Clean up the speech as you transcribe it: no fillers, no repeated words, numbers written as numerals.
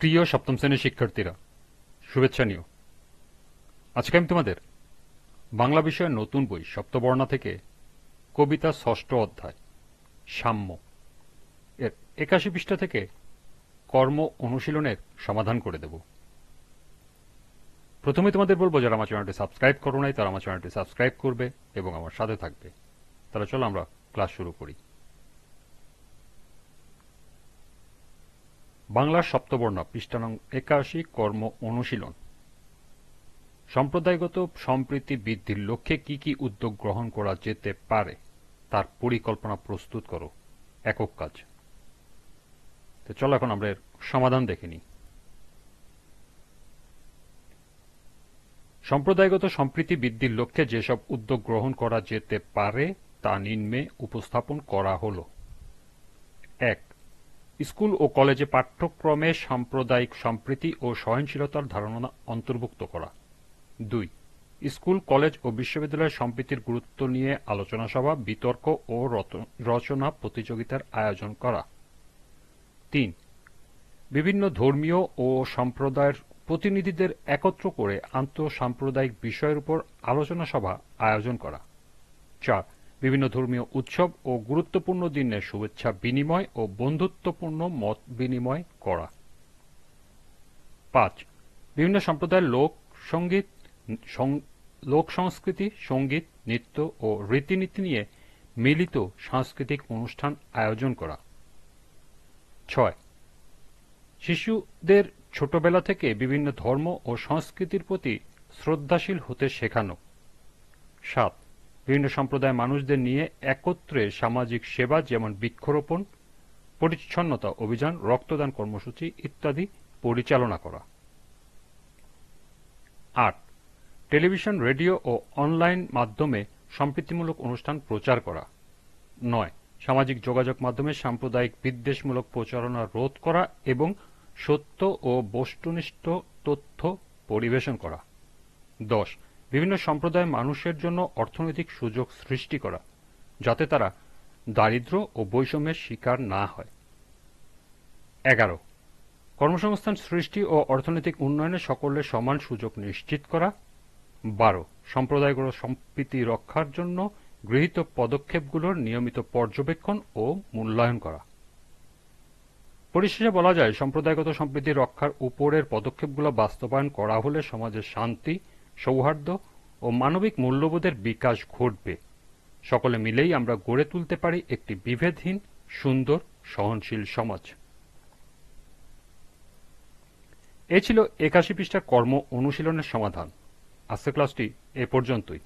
প্রিয় সপ্তম শ্রেণীর শিক্ষার্থীরা, শুভেচ্ছা নিও। আজকে আমি তোমাদের বাংলা বিষয়ের নতুন বই সপ্তবর্ণা থেকে কবিতা ষষ্ঠ অধ্যায় সাম্য এর ৮১ পৃষ্ঠা থেকে কর্ম অনুশীলনের সমাধান করে দেব। প্রথমে তোমাদের বলবো, যারা আমার চ্যানেলটি সাবস্ক্রাইব করো নাই তারা আমার চ্যানেলটি সাবস্ক্রাইব করবে এবং আমার সাথে থাকবে। তাহলে চলো আমরা ক্লাস শুরু করি। বাংলার সপ্তবর্ণা পৃষ্ঠা নং ৮১, কর্ম অনুশীলন। সম্প্রদায়গত সম্প্রীতি বৃদ্ধির লক্ষ্যে কি কি উদ্যোগ গ্রহণ করা যেতে পারে তার পরিকল্পনা প্রস্তুত করো। একক কাজ। তো চলো এখন আমরা এর সমাধান দেখে নিই। সম্প্রদায়গত সম্প্রীতি বৃদ্ধির লক্ষ্যে যেসব উদ্যোগ গ্রহণ করা যেতে পারে তা নিম্নে উপস্থাপন করা হলো। ১. স্কুল ও কলেজে পাঠ্যক্রমে সাম্প্রদায়িক সম্প্রীতি ও সহনশীলতার ধারণা অন্তর্ভুক্ত করা। ২. স্কুল, কলেজ ও বিশ্ববিদ্যালয়ের সম্প্রীতির গুরুত্ব নিয়ে আলোচনা সভা, বিতর্ক ও রচনা প্রতিযোগিতার আয়োজন করা। ৩. বিভিন্ন ধর্মীয় ও সম্প্রদায়ের প্রতিনিধিদের একত্র করে আন্তঃসাম্প্রদায়িক বিষয়ের উপর আলোচনা সভা আয়োজন করা। ৪. বিভিন্ন ধর্মীয় উৎসব ও গুরুত্বপূর্ণ দিনের শুভেচ্ছা বিনিময় ও বন্ধুত্বপূর্ণ মত বিনিময় করা। ৫. বিভিন্ন সম্প্রদায়ের লোক সংস্কৃতি, সঙ্গীত, নৃত্য ও রীতিনীতি নিয়ে মিলিত সাংস্কৃতিক অনুষ্ঠান আয়োজন করা। ৬. শিশুদের ছোটবেলা থেকে বিভিন্ন ধর্ম ও সংস্কৃতির প্রতি শ্রদ্ধাশীল হতে শেখানো। ৭. বিভিন্ন সম্প্রদায়ের মানুষদের নিয়ে একত্রে সামাজিক সেবা, যেমন বৃক্ষরোপণ, পরিচ্ছন্নতা অভিযান, রক্তদান কর্মসূচি ইত্যাদি পরিচালনা করা। ৮. টেলিভিশন, রেডিও ও অনলাইন মাধ্যমে সম্প্রীতিমূলক অনুষ্ঠান প্রচার করা। ৯. সামাজিক যোগাযোগ মাধ্যমে সাম্প্রদায়িক বিদ্বেষমূলক প্রচারণা রোধ করা এবং সত্য ও বস্তুনিষ্ঠ তথ্য পরিবেশন করা। ১০. বিভিন্ন সম্প্রদায়ের মানুষের জন্য অর্থনৈতিক সুযোগ সৃষ্টি করা, যাতে তারা দারিদ্র্য ও বৈষম্যের শিকার না হয়। ১১. কর্মসংস্থান সৃষ্টি ও অর্থনৈতিক উন্নয়নে সকলের সমান সুযোগ নিশ্চিত করা। ১২. সম্প্রদায়গত সম্প্রীতি রক্ষার জন্য গৃহীত পদক্ষেপগুলোর নিয়মিত পর্যবেক্ষণ ও মূল্যায়ন করা। পরিশেষে বলা যায়, সম্প্রদায়গত সম্প্রীতি রক্ষার উপরের পদক্ষেপগুলো বাস্তবায়ন করা হলে সমাজে শান্তি, সৌহার্দ্য ও মানবিক মূল্যবোধের বিকাশ ঘটবে। সকলে মিলেই আমরা গড়ে তুলতে পারি একটি বিভেদহীন, সুন্দর, সহনশীল সমাজ। এ ছিল ৮১ পৃষ্ঠার কর্ম অনুশীলনের সমাধান। আজকের ক্লাসটি এ পর্যন্তই।